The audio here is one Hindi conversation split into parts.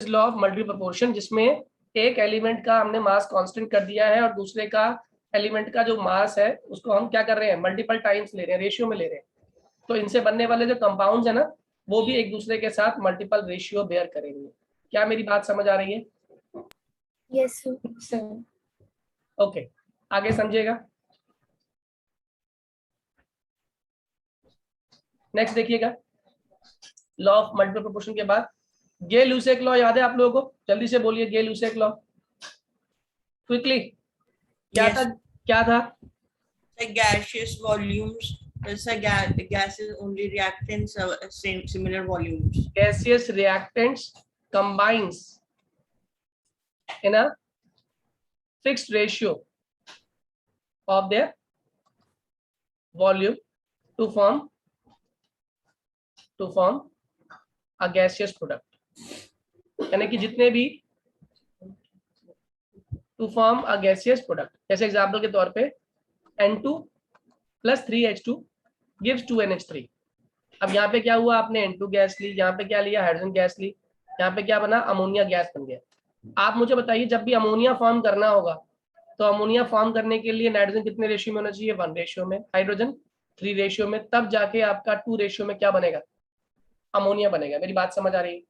लॉ ऑफ मल्टी प्रोपोर्शन, जिसमें एक एलिमेंट का हमने मास कांस्टेंट कर दिया है और दूसरे का एलिमेंट का जो मास है उसको हम क्या कर रहे हैं, मल्टीपल टाइम्स ले रहे हैं, रेशियो में ले रहे हैं। तो इनसे बनने वाले जो कंपाउंड्स है ना, वो भी एक दूसरे के साथ मल्टीपल रेशियो बेयर करेंगे। क्या मेरी बात समझ आ रही है? Yes sir. ओके, आगे समझिएगा। नेक्स्ट देखिएगा, लॉ ऑफ मल्टीपल प्रोपोर्शन के बाद गे-लुसेक लॉ याद है आप लोगों को? जल्दी से बोलिए, गे-लुसेक लॉ क्विकली। क्या Yes. था, क्या था? The gaseous volumes, the gases only reactants same similar volumes. Gaseous reactants combines in a fixed ratio of their volume to form a gaseous product. यानी कि जितने भी to form a gaseous product, जैसे एग्जाम्पल के तौर पे N2 plus 3H2 gives 2NH3। अब यहाँ पे क्या हुआ, आपने N2 गैस ली, यहाँ पे क्या लिया, हाइड्रोजन गैस ली, यहाँ पे क्या बना, अमोनिया गैस बन गया। आप मुझे बताइए, जब भी अमोनिया फॉर्म करना होगा तो अमोनिया फॉर्म करने के लिए नाइट्रोजन कितने रेशियो में होना चाहिए, 1 रेशियो में, हाइड्रोजन 3 रेशियो में, तब जाके आपका 2 रेशियो में क्या बनेगा, अमोनिया बनेगा। मेरी बात समझ आ रही है?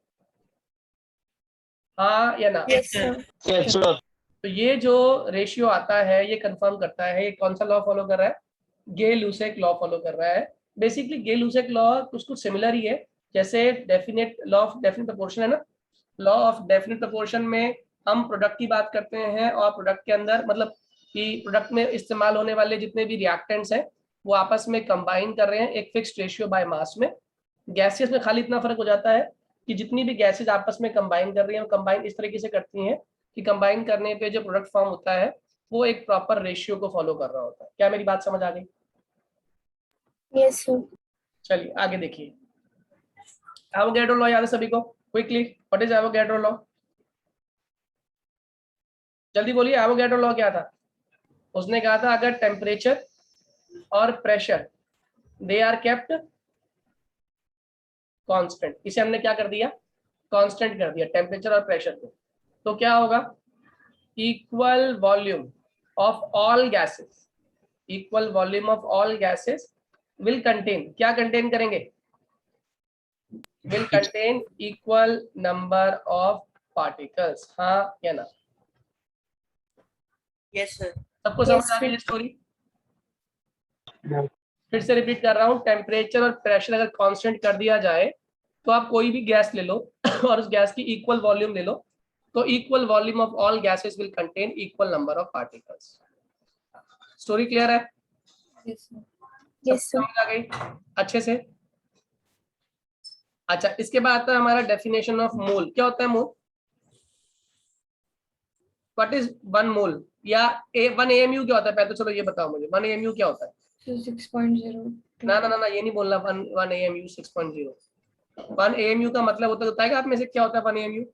हाँ या ना? Yes sir. तो ये जो रेशियो आता है ये कंफर्म करता है, ये कौन सा लॉ फॉलो कर रहा है, गे-लुसेक लॉ फॉलो कर रहा है। बेसिकली गे-लुसेक लॉ कुछ सिमिलर ही है, जैसे definite law of definite proportion है ना। लॉ ऑफ डेफिनेट प्रोपोर्शन में हम प्रोडक्ट की बात करते हैं और प्रोडक्ट के अंदर मतलब कि प्रोडक्ट में इस्तेमाल होने वाले जितने भी रिएक्टेंट्स हैं वो आपस में कंबाइन कर रहे हैं एक फिक्स्ड रेशियो बाय मास में। गैसेस में खाली इतना फर्क हो जाता है कि जितनी भी गैसेस आपस में कंबाइन कर रही हैं, कंबाइन इस तरीके से करती हैं कि कंबाइन करने पे जो प्रोडक्ट फॉर्म होता है वो एक प्रॉपर रेशियो को फॉलो कर रहा होता है। क्या मेरी बात समझ आ गई? Yes sir. चलिए आगे देखिए, एवोगैड्रो लॉ याद है सभी को? Quickly, what is Avogadro law? जल्दी बोलिए, एवोगैड्रो लॉ क्या था? उसने कहा था अगर टेम्परेचर और pressure they are kept constant, इसे हमने क्या कर दिया, कांस्टेंट कर दिया टेम्परेचर और प्रेशर को, तो क्या होगा, equal volume of all gases, equal volume of all gases will contain, क्या कंटेन करेंगे, will contain equal number of particles. हाँ या ना? Yes sir. सबको समझ आ गई स्टोरी? फिर से रिपीट कर रहा हूँ, टेम्परेचर और प्रेशर अगर कांस्टेंट कर दिया जाए तो आप कोई भी गैस ले लो और उस गैस की इक्वल वॉल्यूम ले लो, तो equal volume of all gases will contain equal number of particles. Story clear है? Yes sir. समझ आ गई अच्छे से? अच्छा, इसके बाद आता है हमारा डेफिनेशन ऑफ मोल। क्या होता है मोल? व्हाट इज 1 मोल या 1 AMU क्या होता है? पहले तो चलो ये बताओ मुझे, 1 AMU क्या होता है? 6.0। ना ना ना, ये नहीं बोलना 1 AMU 6.0। 1 AMU का मतलब होता है, बताएगा आप में से क्या होता है 1 AMU?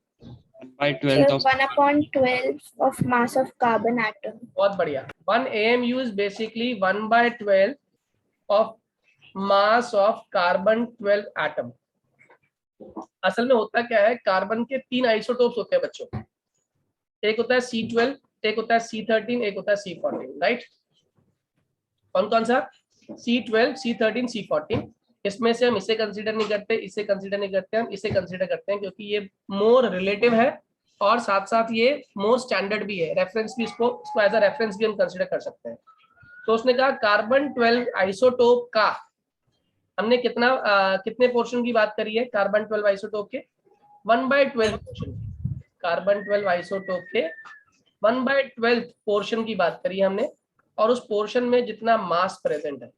1/12 of mass of carbon atom. बहुत बढ़िया। 1 AMU is basically 1/12 of mass of carbon 12 atom। असल में होता क्या है, कार्बन के 3 आइसोटोप्स होते हैं बच्चों, एक होता है C12, एक होता है C13, एक होता है C14, राइट? कौन कौन सा? C12, C13, C14। इसमें से हम इसे कंसीडर नहीं करते, इसे कंसीडर नहीं करते, हम इसे कंसीडर करते हैं क्योंकि ये मोर रिलेटिव है और साथ साथ ये मोर स्टैंडर्ड भी है, रेफरेंस भी, इसको एज अ रेफरेंस भी हम कंसीडर कर सकते हैं। तो उसने कहा कार्बन 12 आइसोटोप का हमने कितने पोर्शन की बात करी है कार्बन 12 आइसोटोप के? 1/12 पोर्शन। कार्बन 12 आइसोटोप के 1/12 पोर्शन की बात करी हमने, और उस पोर्शन में जितना मास प्रेजेंट है,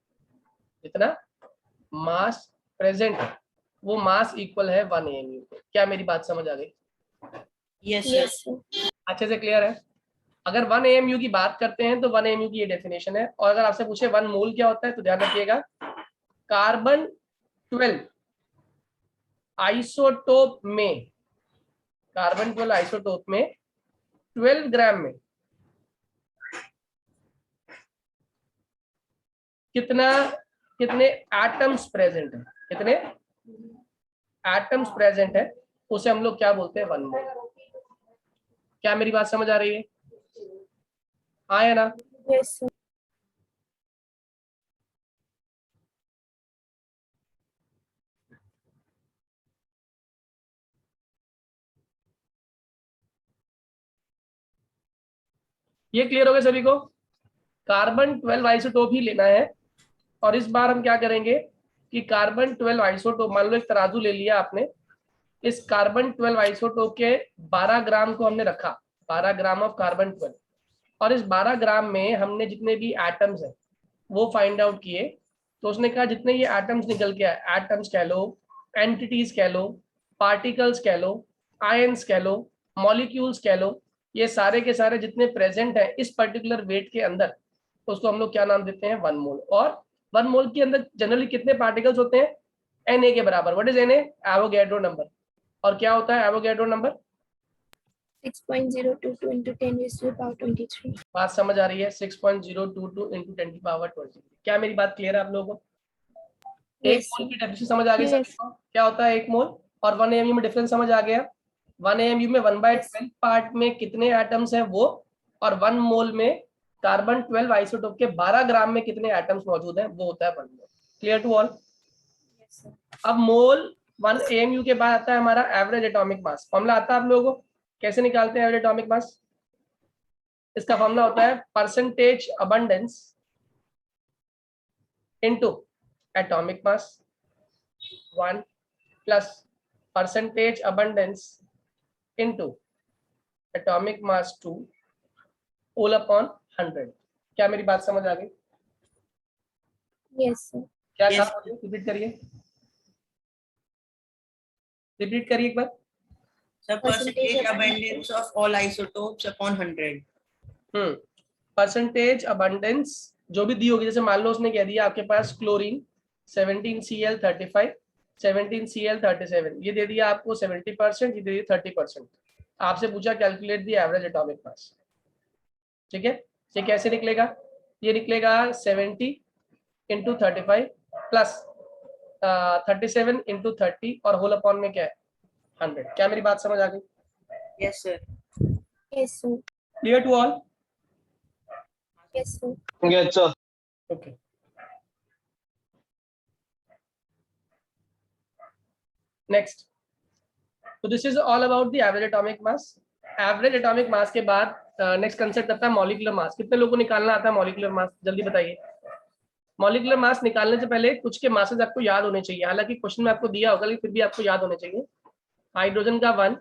जितना मास प्रेजेंट है वो मास इक्वल है 1 AMU को। क्या मेरी बात समझ आ गई? Yes sir. अच्छे से क्लियर है? अगर 1 AMU की बात करते हैं तो 1 AMU की ये डेफिनेशन है, और अगर आपसे पूछे 1 मोल क्या होता है तो ध्यान रखिएगा, कार्बन 12 आइसोटोप में, कार्बन 12 आइसोटोप में 12 ग्राम में कितने एटम्स प्रेजेंट है, कितने एटम्स प्रेजेंट है, उसे हम लोग क्या बोलते हैं, 1 मोल। क्या मेरी बात समझ आ रही है? हाँ या ना? Yes, sir. ये क्लियर हो गया सभी को? कार्बन 12 आइसोटोप ही लेना है, और इस बार हम क्या करेंगे कि कार्बन 12 आइसोटोप, मान लो एक तराजू ले लिया आपने, इस कार्बन 12 आइसोटोप के 12 ग्राम को हमने रखा, 12 ग्राम ऑफ कार्बन 12, और इस 12 ग्राम में हमने जितने भी एटम्स हैं वो फाइंड आउट किए। तो उसने कहा जितने ये एटम्स निकल के आए, एटम्स कह लो, एंटिटीज कह लो, पार्टिकल्स कह लो, आयंस कह लो, मॉलिक्यूल्स कह लो, ये सारे के सारे जितने प्रेजेंट है इस पर्टिकुलर वेट के अंदर, उसको हम लोग क्या नाम देते हैं, 1 मोल। और 1 मोल के अंदर जनरली कितने पार्टिकल्स होते हैं, Na के बराबर। What is Na? Avogadro number. और क्या होता है Avogadro number? 6.022 into 10 raised to the power 23. बात समझ आ रही है? 6.022 into 10 की पावर 20। क्या मेरी बात क्लियर है आप लोगों को? एक Yes, मोल sir. की डेफिनेशन समझ आ गई Yes. सभी को? क्या होता है 1 मोल? और 1 AMU में डिफरेंस समझ आ गया? 1 AMU में 1/12 पार्ट में कितने एटम्स हैं वो, और 1 मोल में कार्बन 12 आइसोटोप के 12 ग्राम में कितने एटम्स मौजूद हैं वो होता है 1 mole. Clear to all? Yes, sir. अब मोल 1 AMU के बाद आता है हमारा एवरेज एटॉमिक मास। फॉर्मूला आता है आप लोगों को? कैसे निकालते हैं एवरेज एटॉमिक मास? इसका फॉर्मूला होता है percentage abundance into atomic mass 1 plus percentage abundance into atomic mass 2 whole upon 100। क्या मेरी बात समझ आ गई? Yes, sir. क्या Yes. कहा? रिपीट करिए, रिपीट करिए एक बार। The Percentage percentage abundance. abundance of all isotopes upon 100. Percentage abundance जो भी दी होगी, जैसे मान लो उसने कह दिया आपके पास क्लोरीन 17Cl35 17Cl37, ये दे दिया आपको 70%, ये दे दिया 30%। आपसे पूछा कैलकुलेट दी एवरेज एटॉमिक मास। ठीक है, ये कैसे निकलेगा? ये निकलेगा 70 इंटू 35 प्लस 37 इंटू 30 और होल अपॉन में क्या है 100। क्या मेरी बात समझ आ गई? Yes, sir. Yes, sir. Clear to all? Yes, sir. Yes, sir. Okay, next. तो this is all about the average atomic mass. Average atomic mass के बाद नेक्स्ट कंसेप्ट आता है मॉलिक्यूलर मास। कितने लोगों को निकालना आता है मॉलिक्यूलर मास? जल्दी बताइए। मॉलिक्यूलर मास निकालने से पहले कुछ के मासेस आपको याद होने चाहिए, हालांकि क्वेश्चन में आपको दिया होगा लेकिन फिर भी आपको याद होने चाहिए। हाइड्रोजन का 1,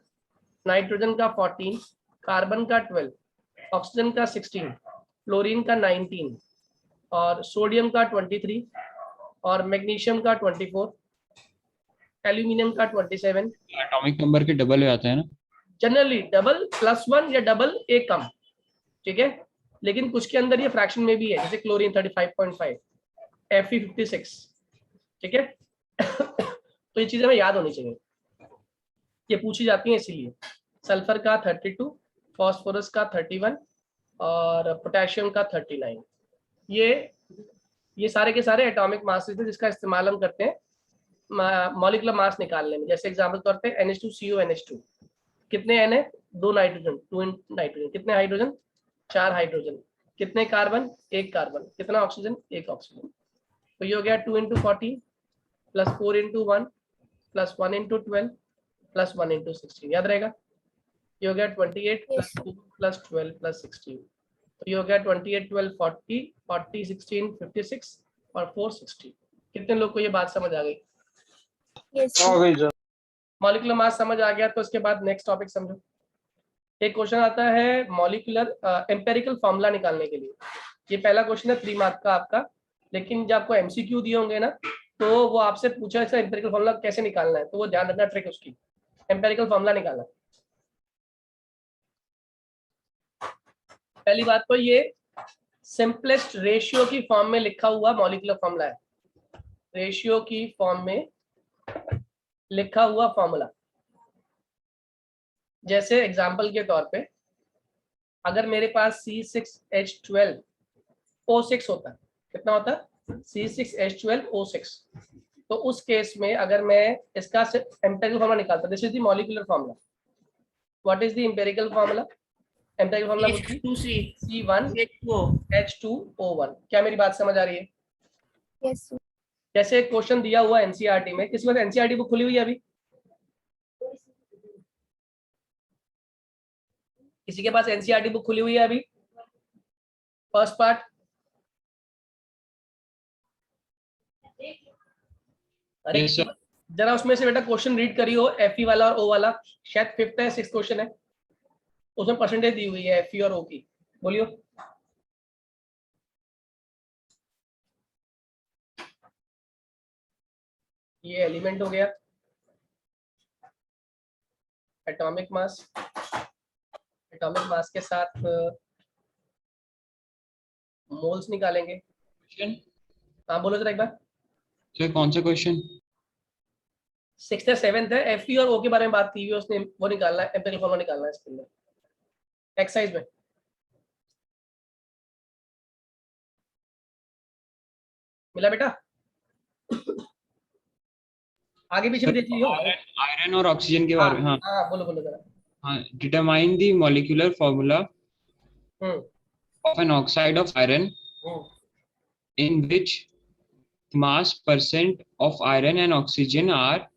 नाइट्रोजन का 14, कार्बन का 12, ऑक्सीजन का 16, फ्लोरीन का 19, और सोडियम का 23, और मैग्नीशियम का 24, एल्यूमिनियम का 27। एटॉमिक नंबर के डबल हो जाता है ना? जनरली डबल +1 या डबल एक कम, ठीक है, लेकिन कुछ के अंदर ये फ्रैक्शन में भी है, जैसे क्लोरीन 35.5, Fe56, ठीक है। तो ये चीजें हमें याद होनी चाहिए, ये पूछी जाती हैं इसीलिए। सल्फर का 32, फॉस्फोरस का 31 और पोटेशियम का 39। ये सारे के सारे एटॉमिक मासेस हैं जिसका इस्तेमाल हम करते हैं मॉलिक्यूलर मास निकालने में। जैसे एग्जांपल तौर पे NH2CONH2, कितने N है? 2 नाइट्रोजन, 2 नाइट्रोजन। कितने हाइड्रोजन? 4 हाइड्रोजन। कितने कार्बन? 1 कार्बन। कितना ऑक्सीजन? 1 ऑक्सीजन। तो ये हो गया 2 × 40 प्लस 4 × 1 प्लस 1 × 12 प्लस 1 × 16। याद रहेगा? ये हो गया 28 प्लस 2 प्लस 12 प्लस 16। तो ये हो गया 28 12 40 40 16 56 और 4 60। कितने लोग को ये बात समझ आ गई? Yes, हो sir. गई सर। मॉलिक्यूलर मास समझ आ गया तो उसके बाद नेक्स्ट टॉपिक समझो। एक क्वेश्चन आता है मॉलिक्यूलर एम्पेरिकल फॉर्मूला निकालने के लिए। ये पहला क्वेश्चन है 3 मार्क का आपका, लेकिन जब आपको MCQ दिए होंगे ना तो वो आपसे पूछा है एम्पेरिकल फॉर्मूला कैसे निकालना है, तो वो ध्यान रखना ट्रिक उसकी। एम्पेरिकल फॉर्मूला निकालना, पहली बात तो ये सिंपलेस्ट रेशियो की फॉर्म में लिखा हुआ मॉलिक्यूलर फॉर्मूला है, रेशियो की फॉर्म में लिखा हुआ फॉर्मूला। जैसे एग्जांपल के तौर पे अगर मेरे पास C6H12O6 होता, कितना होता? C6H12O6, तो उस केस में अगर मैं इसका एम्पिरिकल फॉर्मूला निकालता, this is the molecular formula, what is the empirical formula? Empirical formula would be H2C C1 H2O. H2O1। क्या मेरी बात समझ आ रही है? Yes, sir. जैसे एक क्वेश्चन दिया हुआ एनसीईआरटी में, किसी वक्त एनसीईआरटी बुक खुली हुई है अभी? किसी के पास एनसीईआरटी बुक खुली हुई है अभी? फर्स्ट पार्ट, अरे Yes, sir. जरा उसमें से बेटा क्वेश्चन रीड करियो, एफई वाला और ओ वाला, शायद 5th है 6th क्वेश्चन है, उसमें परसेंटेज दी हुई है एफई और ओ की, बोलियो। ये एलिमेंट हो गया, एटॉमिक मास, एटॉमिक मास के साथ मोल्स निकालेंगे। Question? हाँ बोलो जरा एक बार। सर कौन सा क्वेश्चन? 6th है 7th है, एफई और ओ के बारे में बात की हुई है उसने, वो निकालना है, एम्पिरिकल फॉर्मूला निकालना है इसके अंदर एक्सरसाइज में। मिला बेटा? आगे पीछे भी देख लियो। आयरन और ऑक्सीजन के बारे में। हाँ हाँ बोलो बोलो जरा। हाँ, determine the molecular formula hmm of an oxide of iron hmm, in which mass percent of iron and oxygen are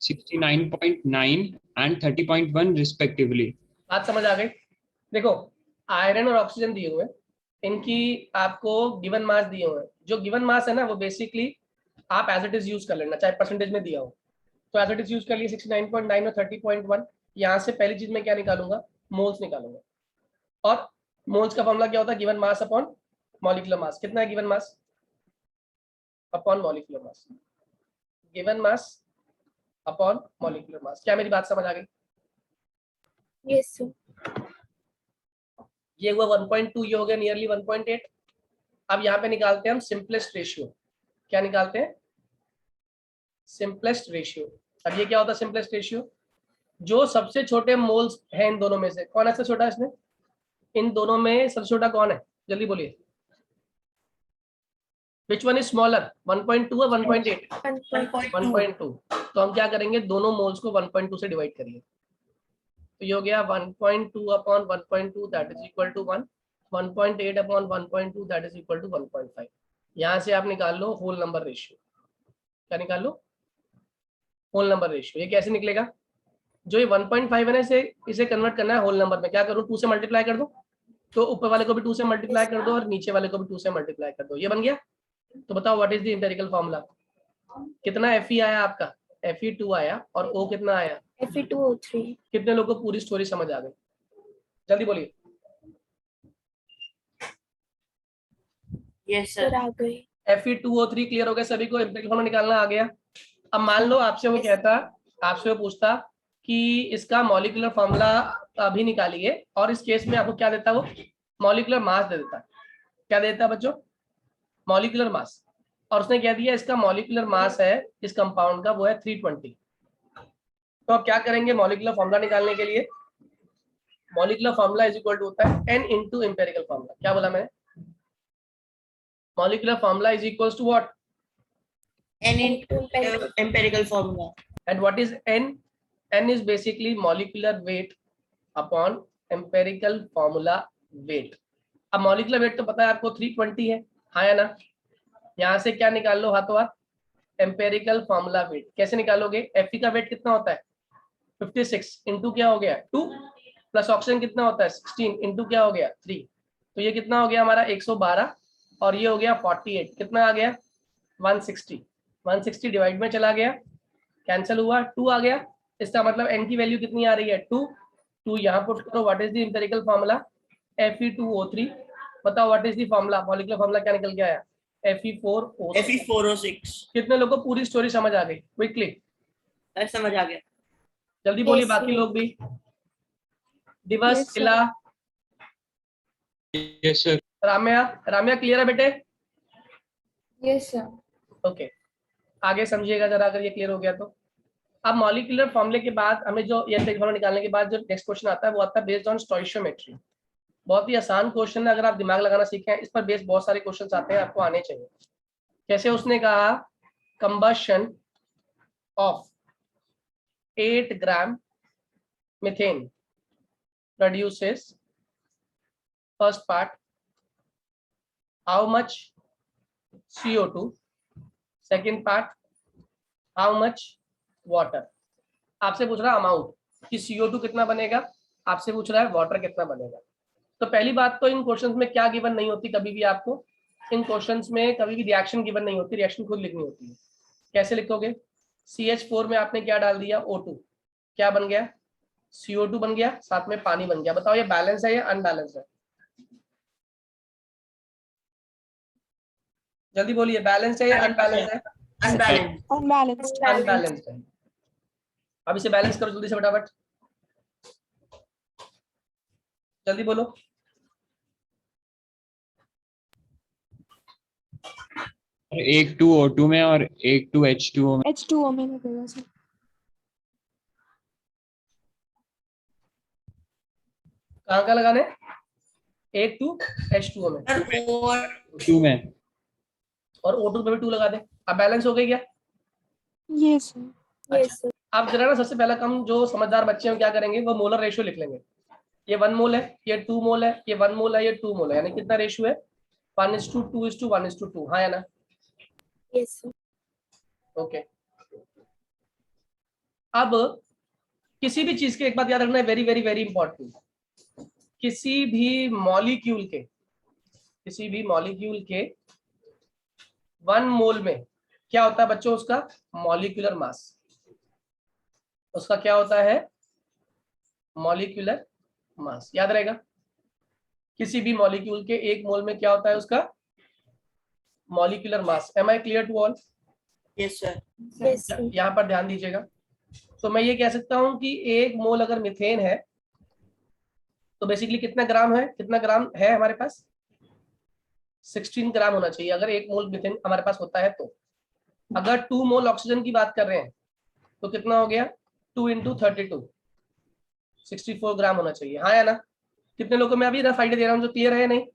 69.9 and 30.1 respectively. बात समझ आ गई? देखो आयरन और ऑक्सीजन दिए हुए हैं, इनकी आपको गिवन मास दिए हुए हैं, जो गिवन मास है ना वो बेसिकली आप एज इट इज यूज कर लेना, चाहे परसेंटेज में दिया हो तो एज इट इज यूज कर लिए 69.9 और 30.1। यहाँ से पहली चीज मैं क्या निकालूंगा? मोल्स निकालूंगा। और मोल्स का फॉर्मूला क्या होता है? Given mass upon molecular mass. कितना है given mass upon molecular mass? Given mass upon molecular mass. क्या मेरी बात समझ आ गई? Yes, sir. ये हुआ 1.2, ये हो गया नियरली 1.8। अब यहाँ पे निकालते हैं हम सिंपलेस्ट रेशियो। क्या निकालते हैं? Simplest ratio. अब ये क्या होता है सिंपलेस्ट रेशियो? जो सबसे छोटे मोल्स हैं इन दोनों में से, कौन है सबसे छोटा इसमें? इन दोनों में सबसे छोटा कौन है? जल्दी बोलिए। विच वन इज स्मॉलर, 1.2 और 1.8? 1.2। तो हम क्या करेंगे? दोनों मोल्स को 1.2 से डिवाइड करिए, तो ये हो गया 1.2 upon 1.2 that is equal to 1, 1.8 upon 1.2 that is equal to 1.5। यहाँ से आप निकाल लो होल नंबर रेशियो। क्या निकाल लो? Whole number ratio. ये कैसे निकलेगा? जो ये 1.5 है ना, इसे कन्वर्ट करना है होल नंबर में। क्या करूँ? 2 से मल्टीप्लाई कर दो, तो ऊपर वाले को भी 2 से मल्टीप्लाई कर दो और नीचे वाले को भी 2 से मल्टीप्लाई कर दो। ये बन गया। तो बताओ what is the empirical formula? कितना एफई आया आपका? Fe2 आया, और O कितना आया? Fe2O3. कितने लोगों को पूरी स्टोरी समझ आ गई? जल्दी बोलिए। Yes, sir. Sir, आ गई. Fe2O3 क्लियर हो गया सभी को? एम्पिरिकल फॉर्मूला निकालना आ गया। अब मान लो आपसे वो कहता, आपसे वो पूछता कि इसका मॉलिक्यूलर फॉर्मूला अभी निकालिए, और इस केस में आपको क्या देता? वो मॉलिक्यूलर मास दे देता। क्या देता बच्चों? Molecular mass. और उसने कह दिया इसका मॉलिक्यूलर मास है इस कंपाउंड का वो है 320। तो अब क्या करेंगे मॉलिक्यूलर फॉर्मूला निकालने के लिए? Molecular formula is equal to होता है n इंटू एम्पेरिकल फॉर्मूला। क्या बोला मैंने? Molecular formula is equal to what? N into empirical formula. And what is n? n is basically molecular weight upon empirical formula weight. अब मॉलिक्यूलर वेट तो पता है आपको 320 है, हाँ या ना? यहाँ से क्या निकाल लो हाथों हाथ? Empirical formula wait. कैसे निकालोगे? Fe का वेट कितना होता है? 56 इंटू क्या हो गया 2, प्लस ऑक्सीजन कितना होता है 16 इंटू क्या हो गया 3, तो ये कितना हो गया हमारा 112, और ये हो गया 48। कितना आ गया? 160। 160 डिवाइड में चला गया, कैंसिल हुआ, 2 आ गया। इसका मतलब n की वैल्यू कितनी आ रही है? 2। 2 यहाँ पुट करो। What is the empirical formula? Fe2O3। बताओ what is the formula? Molecular formula क्या निकल के आया? Fe4O6। Fe4O6. कितने लोगों को पूरी स्टोरी समझ आ गई? क्विकली समझ आ गया. जल्दी बोलिए। Yes, बाकी sir. लोग भी। दिवस, Yes, sir. इला, Yes, sir. Ramya. Ramya clear है बेटे? Yes, sir. ओके आगे समझिएगा जरा अगर ये क्लियर हो गया तो। अब मॉलिक्यूलर फॉर्मूले के बाद हमें जो ये फॉर्मूला निकालने के बाद जो नेक्स्ट क्वेश्चन आता है वो आता है बेस्ड ऑन स्टोइशियोमेट्री। बहुत ही आसान क्वेश्चन है, अगर आप दिमाग लगाना सीखें इस पर बेस्ड बहुत सारे क्वेश्चन आते हैं, आपको आने चाहिए। जैसे उसने कहा combustion of 8 gram methane produces, first part, how much CO2, second part, how much water. आपसे पूछ रहा है अमाउंट कि CO2 कितना बनेगा, आपसे पूछ रहा है वाटर कितना बनेगा। तो पहली बात तो इन क्वेश्चंस में क्या गिवन नहीं होती, कभी भी आपको इन क्वेश्चंस में कभी भी रिएक्शन गिवन नहीं होती, रिएक्शन खुद लिखनी होती है। कैसे लिखोगे? CH4 में आपने क्या डाल दिया? O2, क्या बन गया? CO2 बन गया, साथ में पानी बन गया। बताओ ये बैलेंस है या अनबैलेंस है? जल्दी बोलिए, बैलेंस है या अनबैलेंस है? Unbalanced. Unbalanced. अनबैलेंस्ड है। अब इसे बैलेंस करो जल्दी से, फटाफट जल्दी बोलो। एक 2 O2 में और एक 2 H2O में। H2O में लगेगा सर। कहाँ का लगाने? एक 2 H2O में Sir, or 2 में और O2 पे भी 2 लगा दे। अब बैलेंस हो गई क्या? Yes sir. Yes sir. आप जरा ना सबसे पहला काम जो समझदार बच्चे हैं क्या करेंगे, वो मोलर रेशियो लिख लेंगे। ये 1 मोल है, ये 2 मोल है, ये 1 मोल है, ये 2 मोल है, यानी कितना रेशियो है? 1:2:1:2, हाँ या ना? Yes sir. ओके। अब किसी भी चीज के एक बात याद रखना है, वेरी वेरी वेरी इंपॉर्टेंट, किसी भी मॉलिक्यूल के 1 मोल में क्या होता है बच्चों? उसका मॉलिक्यूलर मास। उसका क्या होता है? Molecular mass. याद रहेगा, किसी भी मॉलिक्यूल के 1 मोल में क्या होता है? उसका molecular mass. Am I clear to all? yes sir. Yes sir. यहाँ पर ध्यान दीजिएगा। तो मैं ये कह सकता हूं कि 1 मोल अगर मीथेन है तो बेसिकली कितना ग्राम है? कितना ग्राम है हमारे पास? 16 ग्राम होना चाहिए अगर 1 मोल मीथेन हमारे पास होता है तो। अगर 2 मोल ऑक्सीजन की बात कर रहे हैं तो कितना हो गया? 2 × 32, 64 ग्राम होना चाहिए, हाँ या ना? कितने लोगों में अभी रफ आइडिया दे रहा हूँ जो क्लियर है या नहीं?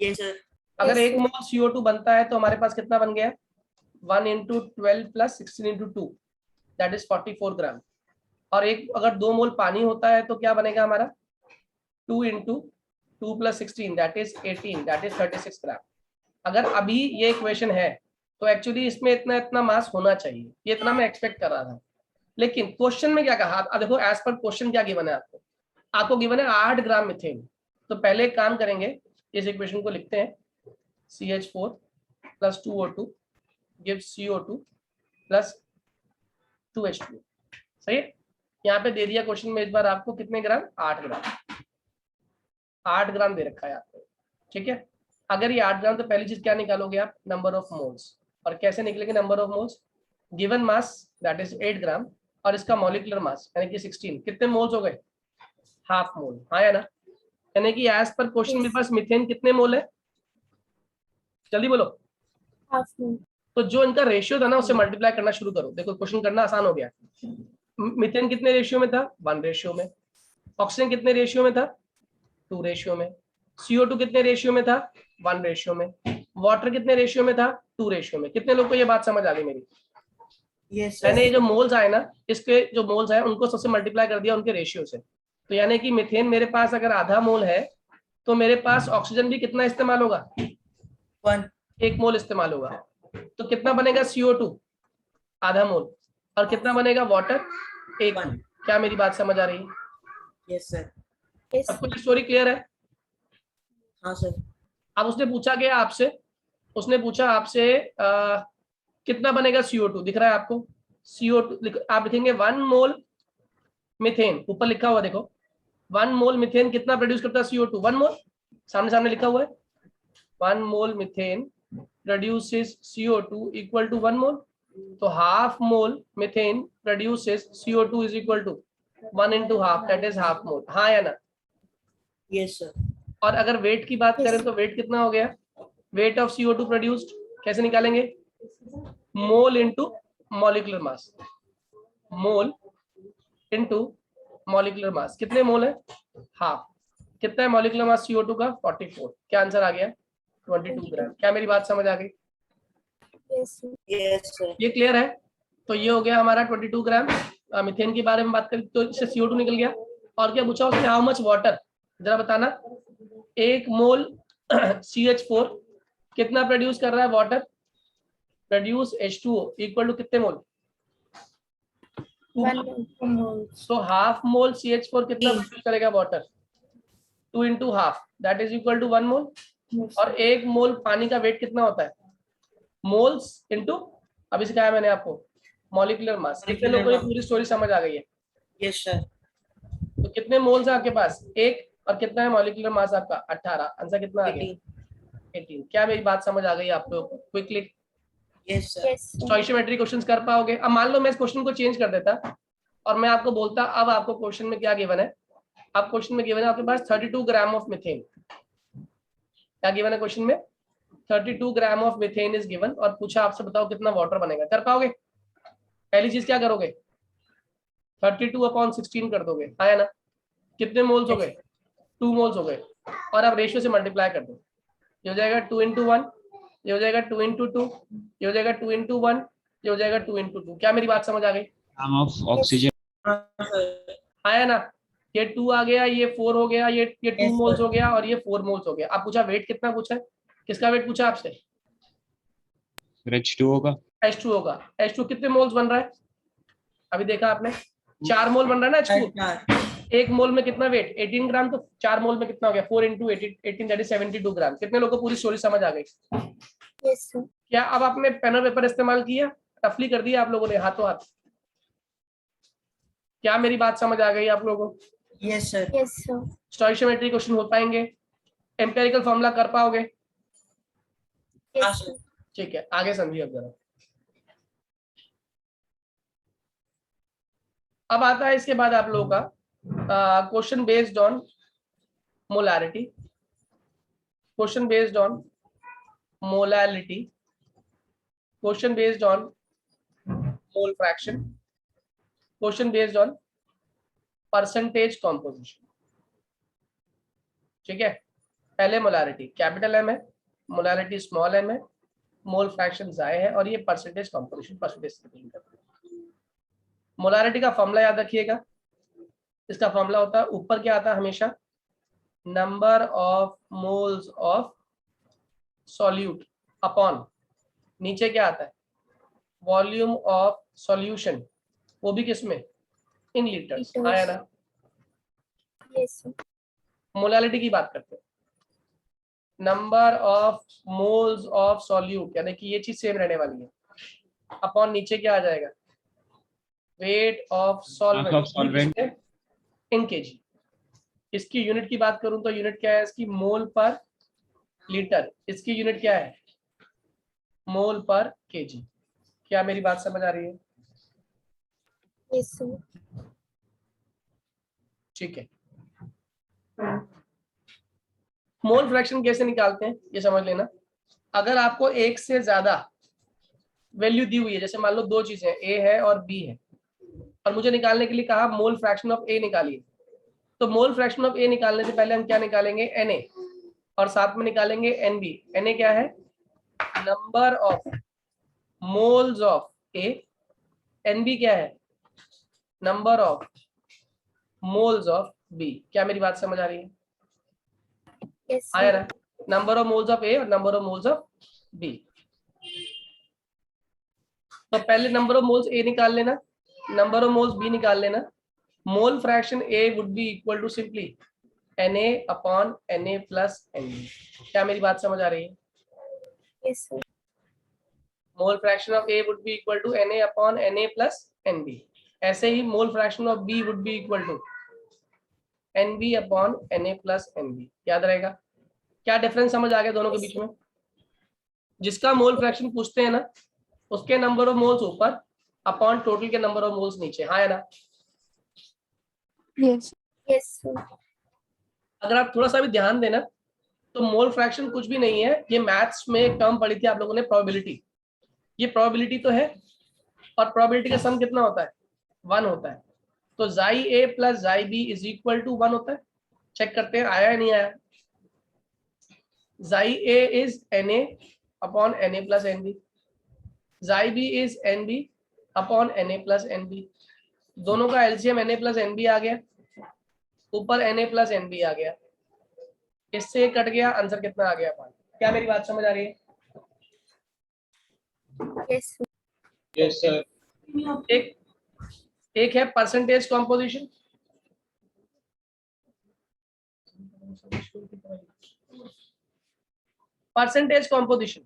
Yes sir. अगर Yes, 1 मोल CO2 बनता है तो हमारे पास कितना बन गया? 1 × 12 + 16 × 2, दैट इज 44 ग्राम। और एक अगर 2 मोल पानी होता है तो क्या बनेगा हमारा? 2 × 2 + 16, दैट इज 18, दैट इज 36 ग्राम। अगर अभी ये इक्वेशन है तो एक्चुअली इसमें इतना इतना मास होना चाहिए, ये इतना मैं एक्सपेक्ट कर रहा था। लेकिन क्वेश्चन में क्या कहा? देखो एज पर क्वेश्चन क्या गिवन है आपको? आपको गिवन है 8 ग्राम मीथेन। तो पहले एक काम करेंगे, इस इक्वेशन को लिखते हैं, CH4 + 2O2 gives CO2 + 2H2। सही है? यहाँ पे दे दिया क्वेश्चन में इस बार आपको कितने ग्राम? 8 ग्राम। 8 ग्राम दे रखा है आपको, ठीक है? अगर ये 8 ग्राम तो पहली चीज क्या निकालोगे आप? Number of moles. और कैसे निकलेंगे number of moles? Given mass that is 8 ग्राम और इसका मॉलिक्यूलर मास यानी कि 16, कितने मोल्स हो गए? हाफ मोल, हाँ या ना? यानी कि एज पर क्वेश्चन मेरे पास मीथेन कितने मोल है? जल्दी बोलो। Half moon. तो जो इनका रेशियो था ना उससे मल्टीप्लाई करना शुरू करो। देखो क्वेश्चन करना आसान हो गया। मीथेन कितने रेशियो में था? 1 रेशियो में। ऑक्सीजन कितने रेशियो में था? 2 रेशियो में। CO2 कितने रेशियो में था? 1 रेशियो में। वाटर कितने रेशियो में था? 2 रेशियो में। कितने लोग को ये बात समझ आ गई मेरी? Yes मैंने sir. ये जो मोल्स आए ना, इसके जो मोल्स आए उनको सबसे मल्टीप्लाई कर दिया उनके रेशियो से। तो यानी कि मीथेन मेरे पास अगर आधा मोल है तो मेरे पास ऑक्सीजन भी कितना इस्तेमाल होगा? 1. 1 मोल इस्तेमाल होगा। तो कितना बनेगा CO2? आधा मोल। और कितना बनेगा वाटर? 1 मोल। क्या मेरी बात समझ आ रही है? Yes sir. Yes अब sir. कुछ स्टोरी क्लियर है? हाँ sir. अब उसने पूछा गया आपसे, उसने पूछा आपसे कितना बनेगा CO2? दिख रहा है आपको? CO2 आप लिखेंगे 1 मोल मीथेन, ऊपर लिखा हुआ देखो 1 मोल मीथेन कितना प्रोड्यूस करता है? CO2 1 मोल, सामने सामने लिखा हुआ है 1 mole methane produces CO2 equal to 1 mole. तो half mole methane produces CO2 is equal to 1 × half, that is half mole, हाँ या ना? Yes sir. और अगर वेट की बात करें तो वेट कितना हो गया? वेट ऑफ CO2 प्रोड्यूस्ड कैसे निकालेंगे? Mole into molecular mass. Mole into molecular mass. कितने मोल है? हाफ। कितना है मॉलिक्यूलर मास CO2 का? 44। क्या आंसर आ गया? 22 ग्राम। क्या मेरी बात समझ आ गई? Yes, sir. Yes, sir. ये क्लियर है? तो ये हो गया हमारा 22 ग्राम मीथेन के बारे में बात करें तो इससे CO2 निकल गया। और क्या पूछा उसने, हाउ मच वाटर, जरा बताना। 1 मोल CH4 कितना प्रोड्यूस कर रहा है water, produce H2O equal to कितने मोल? 1 mole. तो हाफ मोल CH4 कितना प्रोड्यूस करेगा water, 2 into half that is equal to 1 mole. और 1 मोल पानी का वेट कितना होता है, मोल्स इनटू, अभी सिखाया मैंने आपको, मॉलिक्यूलर मास। कितने लोगों को ये पूरी स्टोरी समझ आ गई है? Yes, sir. तो कितने मोल्स है आपके पास, 1, और कितना है मॉलिक्यूलर मास आपका, 18। आंसर कितना आ गया, 18। क्या मेरी बात समझ आ गई आपको? Quickly Yes, sir. Yes, sir. Stoichiometry questions कर पाओगे? अब मान लो मैं इस क्वेश्चन को चेंज कर देता और मैं आपको बोलता अब आपको क्वेश्चन में क्या गिवन है, आप क्वेश्चन में गिवन है आपके पास 32 ग्राम ऑफ मीथेन। क्या गिवन है क्वेश्चन में, 32 gram of methane is given, और पूछा आपसे बताओ कितना वाटर बनेगा, कर पाओगे? पहली चीज क्या करोगे, 32/16 कर दोगे, आया ना? कितने मोल्स हो गए, 2 मोल्स हो गए। और अब रेशियो से मल्टीप्लाई कर दो, ये हो जाएगा 2 into 1, ये हो जाएगा 2 into 2, ये हो जाएगा 2 into 1, ये हो जाएगा 2 into 2। क्या मेरी बात समझ आ गई? Gram of oxygen. Sir. आया ना? ये 2 आ गया, ये 4 हो गया, ये 2 Yes, मोल्स sir. हो गया, और ये 4 मोल्स हो गया। आप पूछा वेट कितना पूछा है, किसका वेट पूछा आपसे? H2 होगा। H2 होगा। H2 कितने मोल्स बन रहा है, अभी देखा आपने, 4 मोल बन रहा है ना H2। Sir. 1 मोल में कितना वेट, 18 ग्राम, तो 4 मोल में कितना हो गया, 4 into 18 दैट इज 72 ग्राम। कितने लोगों को पूरी स्टोरी समझ आ गई? Yes, sir. क्या अब आपने पेन और पेपर इस्तेमाल किया, रफली कर दिया आप लोगों ने हाथों हाथ? क्या मेरी बात समझ आ गई आप लोगों को? Yes, sir. Yes, sir. Stoichiometry question हो पाएंगे, एम्पिरिकल फॉर्मूला कर पाओगे? Yes, sir. ठीक है, आगे समझिए अब जरा। अब आता है इसके बाद आप लोगों का question based on molarity, question based on molality, question based on mole fraction, question based on percentage composition. ठीक है, पहले मोलैरिटी कैपिटल एम है, मोलैरिटी स्मॉल एम है, मोल फ्रैक्शन जाए है, और ये परसेंटेज कॉम्पोजिशन परसेंटेज से डील करते हैं। मोलैरिटी का फॉर्मूला याद रखिएगा, इसका फॉर्मूला होता है, ऊपर क्या आता है हमेशा, number of moles of solute upon, नीचे क्या आता है, वॉल्यूम ऑफ सॉल्यूशन, वो भी किसमें, इन लीटर्स। Liters. आया ना? Yes, sir. मोलैलिटी की बात करते हैं, number of moles of solute, यानी कि ये चीज सेम रहने वाली है, अपॉन नीचे क्या आ जाएगा, weight of solvent in KG. इसकी यूनिट की बात करूं तो यूनिट क्या है इसकी, मोल पर लीटर। इसकी यूनिट क्या है, मोल पर केजी। क्या मेरी बात समझ आ रही है? Yes, sir. ठीक है, मोल फ्रैक्शन कैसे निकालते हैं ये समझ लेना। अगर आपको एक से ज्यादा वैल्यू दी हुई है, जैसे मान लो 2 चीजें ए है और बी है, और मुझे निकालने के लिए कहा मोल फ्रैक्शन ऑफ ए निकालिए, तो मोल फ्रैक्शन ऑफ ए निकालने से पहले हम क्या निकालेंगे, Na, और साथ में निकालेंगे Nb। Na क्या है, number of moles of A, Nb क्या है, number of moles of B. क्या मेरी बात समझ आ रही है? Yes, आया sir. ना, number of moles of A और number of moles of B. तो पहले नंबर ऑफ मोल्स ए निकाल लेना, नंबर ऑफ मोल्स बी निकाल लेना। Mole fraction A would be equal to simply Na upon Na plus Nb। क्या मेरी बात समझ आ रही है? Yes, sir. Mole fraction of A would be equal to Na upon Na plus Nb। ऐसे ही mole fraction of B would be equal to Nb upon Na plus Nb। याद रहेगा? क्या डिफरेंस समझ आ गया दोनों के बीच में? जिसका मोल फ्रैक्शन पूछते हैं ना, उसके नंबर ऑफ मोल्स ऊपर अपॉन टोटल के नंबर ऑफ मोल्स नीचे। हाँ है ना? Yes. Yes, sir. अगर आप थोड़ा सा भी ध्यान देना तो मोल फ्रैक्शन कुछ भी नहीं है, ये मैथ्स में एक टर्म पढ़ी थी आप लोगों ने, प्रोबेबिलिटी। ये प्रोबेबिलिटी तो है, और प्रोबेबिलिटी का सम कितना होता है, 1 होता है। तो जाई ए प्लस जाई बी इज इक्वल टू 1 होता है। चेक करते हैं आया या नहीं आया। Xi A is Na upon Na plus Nb। Xi b is Nb upon Na plus Nb, दोनों का एलसीएम Na प्लस Nb आ गया, ऊपर Na प्लस Nb आ गया, इससे कट गया, आंसर कितना आ गया 5। क्या मेरी बात समझ आ रही है? Yes, sir. Yes, sir. एक है परसेंटेज कॉम्पोजिशन, परसेंटेज कॉम्पोजिशन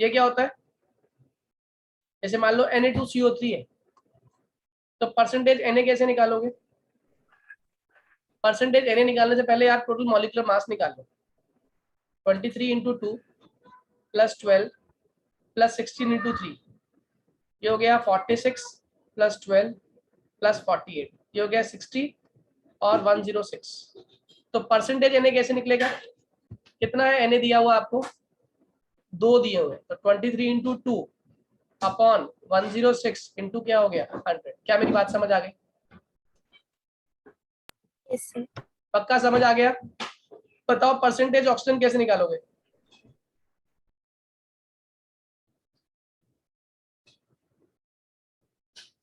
ये क्या होता है? जैसे मान लो Na2CO3 है, तो परसेंटेज Na कैसे निकालोगे? परसेंटेज Na निकालने से पहले आप टोटल मॉलिक्यूलर मास निकाल लो, 23 इंटू 2 प्लस 12 प्लस 16 इंटू 3, ये हो गया 46 प्लस 12 प्लस 48, ये हो गया 60 और 106। तो परसेंटेज Na कैसे निकलेगा? कितना है Na दिया हुआ आपको? 2 दिए हुए, तो 23 इंटू 2 अपॉन 106 इंटू क्या हो गया 100। क्या मेरी बात समझ आ गई? Yes, sir. पक्का समझ आ गया? बताओ परसेंटेज ऑक्सीजन कैसे निकालोगे?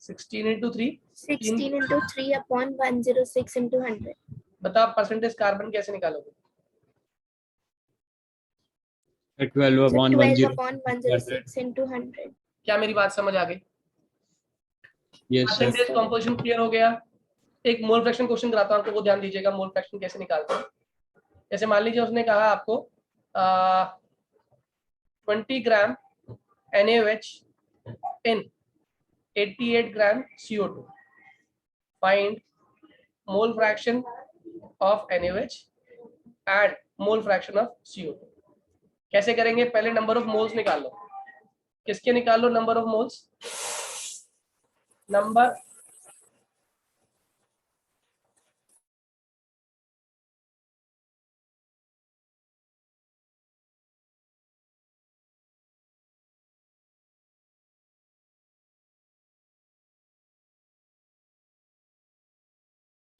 Sixteen into 3, 16 into 3 upon 106 into 100. बताओ परसेंटेज कार्बन कैसे निकालोगे? 12 So upon 12 10. upon 106 into 100. क्या मेरी बात समझ आ गई? Yes, sir. Percentage composition clear हो गया। एक मोल फ्रैक्शन क्वेश्चन कराता हूं, आपको वो ध्यान दीजिएगा, मोल फ्रैक्शन कैसे निकालते हैं। जैसे मान लीजिए उसने कहा आपको 20 ग्राम NaOH in 88 gram CO2, find mole fraction of NaOH and mole fraction of CO2। कैसे करेंगे? पहले नंबर ऑफ मोल्स निकाल लो। किसके निकाल लो? नंबर ऑफ मोल्स, नंबर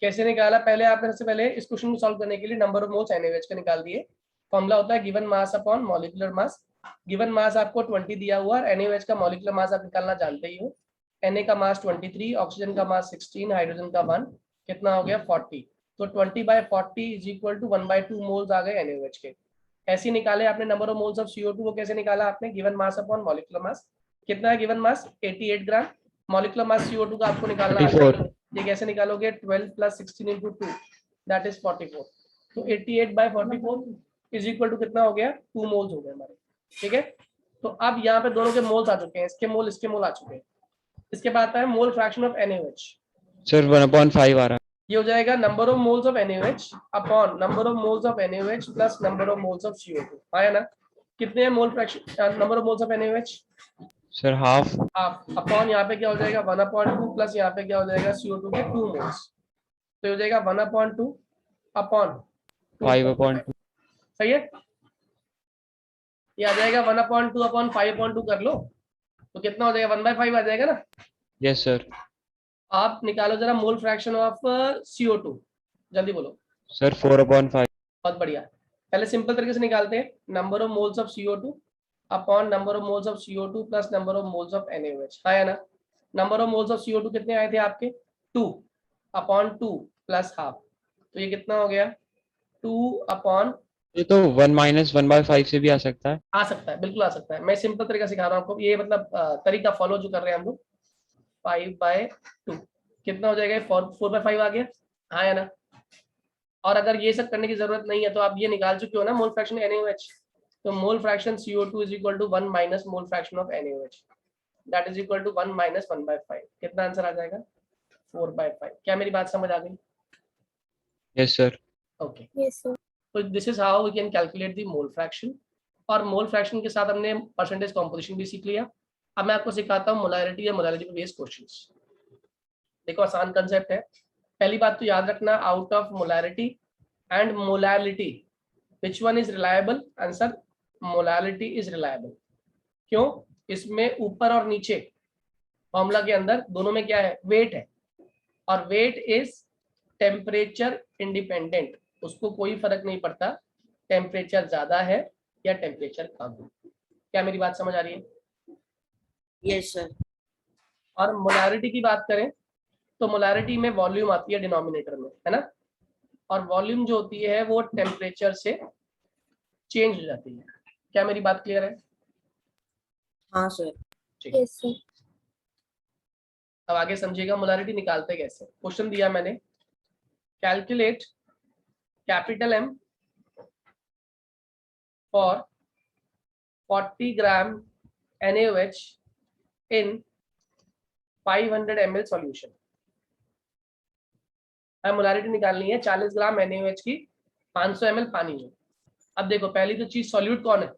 कैसे निकाला? पहले आपने सबसे पहले इस क्वेश्चन को सॉल्व करने के लिए नंबर ऑफ मोल्स NaOH का निकाल दिए। फॉर्मूला होता है given mass upon molecular mass. Given mass आपको 20 दिया हुआ है, NaOH का मॉलिक्यूलर मास आप निकालना जानते ही हो। Na का मास 23, ऑक्सीजन का मास 16, हाइड्रोजन का 1, कितना हो गया 40। तो 20/40 इज इक्वल टू 1/2 मोल्स आ गए NaOH के। ऐसे निकाले आपने number of moles of CO2, वो कैसे निकाला आपने? Given mass upon molecular mass. कितना है गिवन मास? 88 ग्राम। मॉलिक्यूलर मास CO2 का आपको निकालना आता है, ये कैसे निकालोगे? 12 प्लस 16 इंटू 2 दैट इज 44। तो 88/44 इज इक्वल टू कितना हो गया? 2 मोल्स हो गए हमारे। ठीक है, तो अब यहाँ पे दोनों के मोल्स आ चुके हैं, इसके मोल आ चुके हैं। इसके बाद आता है मोल फ्रैक्शन ऑफ NaOH। Sir, 1/5 आ रहा है. ये हो जाएगा number of moles of NaOH upon number of moles of NaOH plus number of moles of CO2। आया ना? कितने हैं mole fraction, number of moles of NaOH? Sir, half. Half, upon यहाँ पे क्या हो जाएगा 1/2 प्लस यहाँ पे क्या हो जाएगा CO2 के 2 मोल्स, तो ये हो जाएगा 1/2 अपॉन 5/2. सही है? ये आ जाएगा 1/2 अपॉन 5/2 कर लो, तो कितना हो जाएगा 1/5 आ जाएगा ना। Yes, sir. आप निकालो जरा मोल फ्रैक्शन ऑफ CO2, जल्दी बोलो। Sir, 4/5. बहुत बढ़िया। पहले सिंपल तरीके से निकालते हैं, number of moles of CO2 upon number of moles of CO2 plus number of moles of NaOH। आया ना? Number of moles of CO2 कितने आए थे आपके? 2 अपॉन 2 प्लस हाफ, तो ये कितना हो गया? 2 अपॉन, ये तो 1 - 1/5 से भी आ सकता है. आ सकता है, बिल्कुल आ सकता है। मैं सिंपल तरीका सिखा रहा हूँ आपको, ये मतलब तरीका फॉलो जो कर रहे हैं हम लोग। 5/2 कितना हो जाएगा? 4/5 आ गया। हाँ या ना? और अगर ये सब करने की जरूरत नहीं है तो आप ये निकाल चुके हो ना मोल फ्रैक्शन NaOH। तो mole fraction CO2 is equal to 1 minus mole fraction of NaOH, that is equal to 1 minus 1/5। कितना आंसर आ जाएगा? 4/5। क्या मेरी बात समझ आ गई? Yes, sir. Okay, Yes, sir. तो this is how we can calculate the mole fraction. और मोल फ्रैक्शन के साथ हमने परसेंटेज कॉम्पोजिशन भी सीख लिया। अब मैं आपको सिखाता हूँ मोलैरिटी या मोलैरिटी बेस्ड क्वेश्चंस। देखो आसान कंसेप्ट है। पहली बात तो याद रखना, out of molarity and molality which one is reliable? Answer molality is reliable. क्यों? इसमें ऊपर और नीचे फॉर्मूला के अंदर दोनों में क्या है? वेट है, और वेट इज टेम्परेचर इंडिपेंडेंट, उसको कोई फर्क नहीं पड़ता टेम्परेचर ज्यादा है या टेम्परेचर कम है। क्या मेरी बात समझ आ रही है? Yes, sir. और मोलारिटी की बात करें तो मोलारिटी में वॉल्यूम आती है डिनोमिनेटर में, है ना, और वॉल्यूम जो होती है वो टेम्परेचर से चेंज हो जाती है। क्या मेरी बात क्लियर है? हाँ sir. Yes, sir. अब आगे समझिएगा मोलारिटी निकालते कैसे। क्वेश्चन दिया मैंने, calculate capital M for 40 gram NaOH in 500 ml solution. अब मोलारिटी निकालनी है 40 ग्राम NaOH की 500 ml पानी में। अब देखो पहली तो चीज सॉल्यूट कौन है,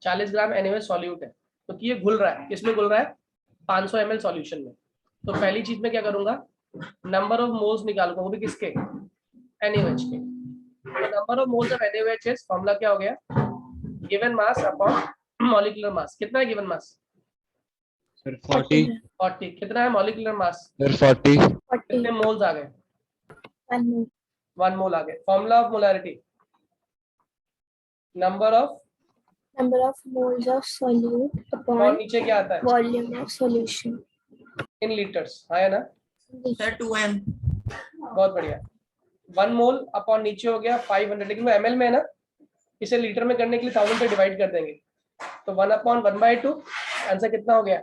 40 ग्राम NaOH सॉल्यूट है, तो ये घुल रहा है, किसमें घुल रहा है, 500 ml सॉल्यूशन में। तो पहली चीज में क्या करूंगा, नंबर ऑफ मोल्स निकालूंगा, वो भी किसके, NaOH के। तो number of moles of NaOH is, formula क्या हो गया, given mass upon molecular mass. कितना है गिवन मास, Sir, 40. 40। कितना है मॉलिक्यूलर मास, Sir, 40. 40. कितने मोल्स आ गए, 1 mole. 1 मोल आ गए। Formula of molarity, number of, Number of moles of solute और upon नीचे क्या आता है, volume of solution. In litres, है ना, Sir, 2M. बहुत बढ़िया। 1 मोल अपॉन नीचे हो गया 500, लेकिन वो ml में है ना, इसे लीटर में करने के लिए 1000 पे डिवाइड कर देंगे, तो 1 अपॉन 1/2, आंसर कितना हो गया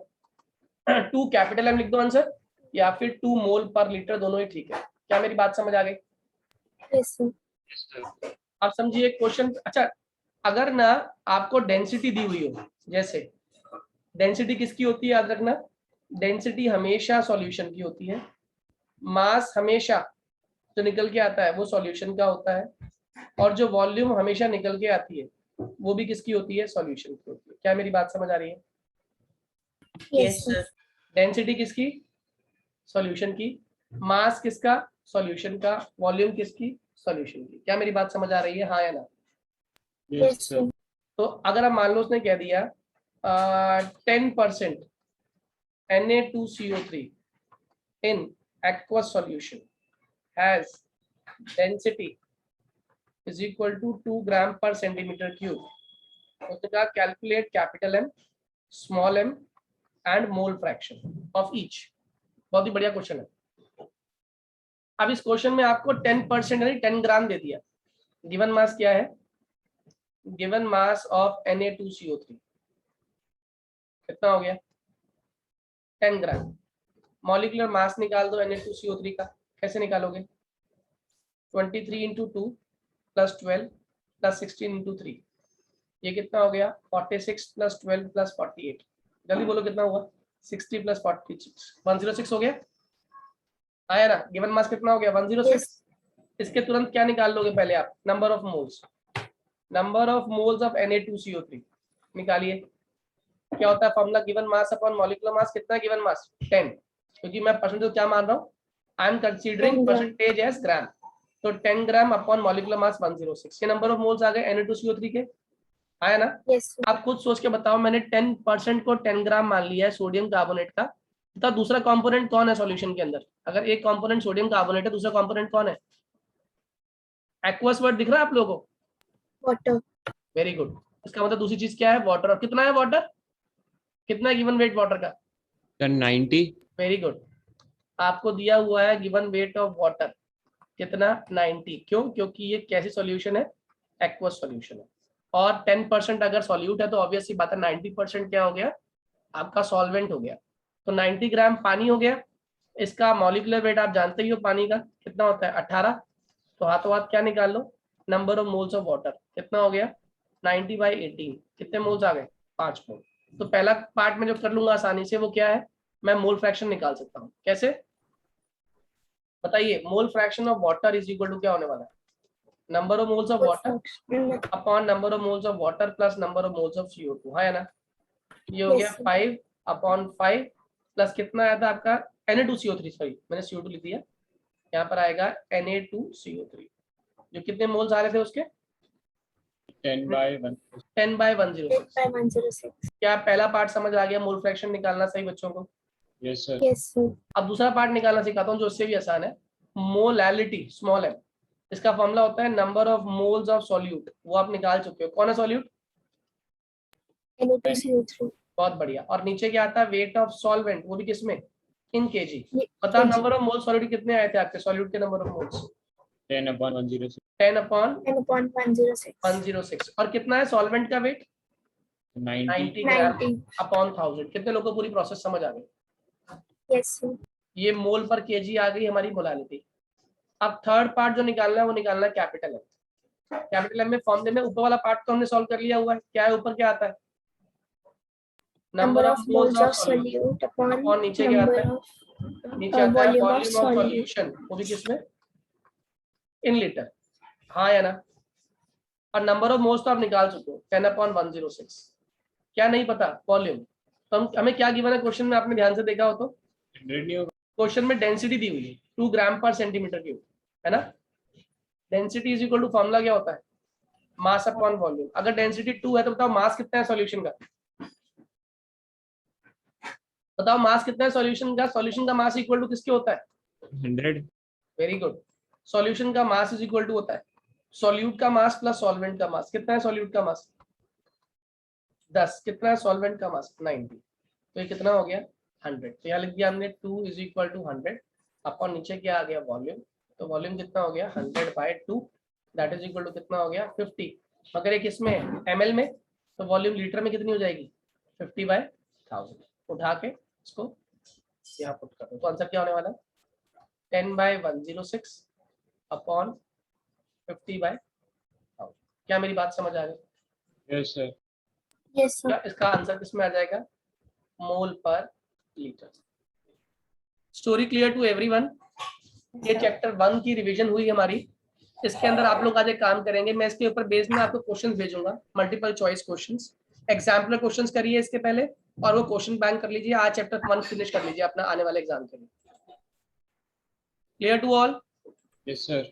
2 कैपिटल M लिख दो आंसर, या फिर 2 मोल पर लीटर, दोनों ही ठीक है। क्या मेरी बात समझ आ गई? Yes, sir. आप समझिए क्वेश्चन। अच्छा, अगर ना आपको डेंसिटी दी हुई हो, जैसे डेंसिटी किसकी होती है याद रखना, डेंसिटी हमेशा सॉल्यूशन की होती है, मास हमेशा जो निकल के आता है वो सॉल्यूशन का होता है, और जो वॉल्यूम हमेशा निकल के आती है वो भी किसकी होती है, सॉल्यूशन की होती है। क्या मेरी बात समझ आ रही है? Yes, sir. डेंसिटी किसकी, सॉल्यूशन की, मास किसका, सॉल्यूशन का, वॉल्यूम किसकी, सॉल्यूशन की। क्या मेरी बात समझ आ रही है, हाँ या ना? Yes, sir. तो अगर आप मान लो उसने कह दिया 10% Na2CO3 in aqueous solution has density is equal to 2 gram per centimeter cube, उसने कहा calculate capital M, small m and mole fraction of each. बहुत ही बढ़िया क्वेश्चन है। अब इस क्वेश्चन में आपको 10% यानी 10 ग्राम दे दिया। गिवन मास क्या है, गिवन मास ऑफ Na2CO3 कितना हो गया, 10 ग्राम। मॉलिक्यूलर मास निकाल दो Na2CO3 का, कैसे निकालोगे, 23 इंटू 2 प्लस 12 प्लस 16 इंटू 3, ये कितना हो गया 46 प्लस 12 प्लस 48, जल्दी बोलो कितना हुआ, 60 प्लस 46, 106 हो गया, आया ना। गिवन मास कितना हो गया 106। Yes. इसके तुरंत क्या निकाल लोगे पहले आप, number of moles, number of moles of Na2CO3 निकालिए। क्या होता है formula, given mass upon molecular mass, कितना गिवन मास 10, क्योंकि मैं परसेंटेज क्या मान रहा हूँ, I am considering 10 gram. Percentage as gram, तो 10 ग्राम अपॉन मॉलिक्यूलर मास 106, ये नंबर ऑफ मोल्स आ गए Na2CO3 के, आया ना। Yes, sir. आप खुद सोच के बताओ, मैंने 10% को 10 ग्राम मान लिया है सोडियम कार्बोनेट का, तो दूसरा कंपोनेंट कौन है सॉल्यूशन के अंदर, अगर एक कंपोनेंट सोडियम कार्बोनेट है दूसरा कंपोनेंट कौन है, एक्वस वर्ड दिख रहा है आप लोगों को, Water. Very good. इसका मतलब दूसरी चीज क्या है, वाटर। और कितना है वाटर, कितना गिवन वेट वाटर का, Sir, 90. Very good. आपको दिया हुआ है गिवन वेट ऑफ वाटर कितना 90, क्यों, क्योंकि ये कैसी सॉल्यूशन है, एक्वस सॉल्यूशन है, और 10% अगर सॉल्यूट है तो ऑब्वियस सी बात है 90% क्या हो गया आपका सॉल्वेंट हो गया, तो 90 ग्राम पानी हो गया। इसका मॉलिक्यूलर वेट आप जानते ही हो पानी का कितना होता है 18, तो हाथों हाथ क्या निकाल लो, number of moles of water कितना हो गया 90/18, कितने मोल्स आ गए 5 मोल। तो पहला पार्ट में जो कर लूंगा आसानी से वो क्या है, मैं मोल फ्रैक्शन निकाल सकता हूँ, कैसे बताइए, mole fraction of water is equal to क्या होने वाला है, number of moles of water upon number of moles of water plus number of moles of CO2, है ना। ये हो गया Yes, sir. 5/5 प्लस कितना आया था आपका Na2CO3, सॉरी मैंने CO2 लिख दिया, यहाँ पर आएगा Na2CO3, जो कितने मोल्स आ रहे थे उसके 10/1. 10/106। 10/106. क्या पहला पार्ट समझ आ गया, मोल फ्रैक्शन निकालना सही बच्चों को। Yes, sir. Yes, sir. अब दूसरा पार्ट निकालना सिखाता हूँ जो उससे भी आसान है, मोलैलिटी स्मॉल m, इसका फॉर्मूला होता है number of moles of solute, वो आप निकाल चुके हो, कौन है सॉल्यूट Na2CO3. बहुत बढ़िया। और नीचे क्या आता है, वेट ऑफ सॉल्वेंट, वो भी किसमें, इन केजी। ये पता kg. Number of mole solute कितने आए थे आपके, सॉल्यूट के नंबर ऑफ मोल्स 10/106. 10/106 10.106. और कितना है सॉल्वेंट का वेट 90. 90 ग्राम 90. अपॉन 1000। कितने लोगों को पूरी प्रोसेस समझ आ गई। Yes, sir. ये मोल पर केजी आ गई हमारी मोलालिटी। अब थर्ड पार्ट जो निकालना है वो निकालना है कैपिटल एम। कैपिटल एम में फॉर्मूले में ऊपर वाला पार्ट तो हमने सॉल्व कर लिया हुआ है, क्या है ऊपर, क्या आता है, Number of moles of solute upon और नीचे क्या आता number है, of नीचे आता है volume of volume of solute. Solution, वो भी किसमें, इन लीटर, हाँ या ना। और नंबर ऑफ मोल्स तो आप निकाल चुके हो 10/106। क्या नहीं पता, वॉल्यूम। तो हमें क्या गिवन है क्वेश्चन में, आपने ध्यान से देखा हो तो 100 नहीं होगा. क्वेश्चन में डेंसिटी दी हुई है 2 ग्राम पर सेंटीमीटर क्यूब, है ना। Density is equal to formula क्या होता है, मास अपॉन वॉल्यूम। अगर डेंसिटी 2 है तो बताओ मास कितना है सॉल्यूशन का, बताओ मास कितना है सॉल्यूशन का। सॉल्यूशन का मास इक्वल टू किसके होता है, 100. Very good. सॉल्यूशन का मास इज इक्वल टू होता है सॉल्यूट का मास प्लस सॉल्वेंट का मास। कितना है सॉल्यूट का मास 10, कितना है सॉल्वेंट का मास 90, तो ये कितना हो गया 100। तो यहाँ लिख दिया हमने 2 इज इक्वल टू 100 अपॉन नीचे क्या आ गया वॉल्यूम। तो वॉल्यूम कितना हो गया 100/2, दैट इज इक्वल टू कितना हो गया 50। अगर एक इसमें ml में, तो वॉल्यूम लीटर में कितनी हो जाएगी 50/1000। उठा के इसको यहाँ पुट कर दो, तो आंसर क्या होने वाला है 10/106 अपॉन 50/1000। क्या मेरी बात समझ आ गई। Yes, sir. Yes, sir. क्या इसका आंसर किसमें आ जाएगा, मोल पर litre. Story clear to everyone. ये चैप्टर 1 की रिवीजन हुई हमारी। इसके अंदर आप लोग आज एक काम करेंगे, मैं इसके ऊपर बेस में आपको क्वेश्चंस भेजूंगा, multiple choice questions, exemplar questions करिए इसके पहले, और वो क्वेश्चन बैंक कर लीजिए। आज चैप्टर 1 फिनिश कर लीजिए अपना आने वाले एग्जाम के लिए। Clear to all. Yes, sir.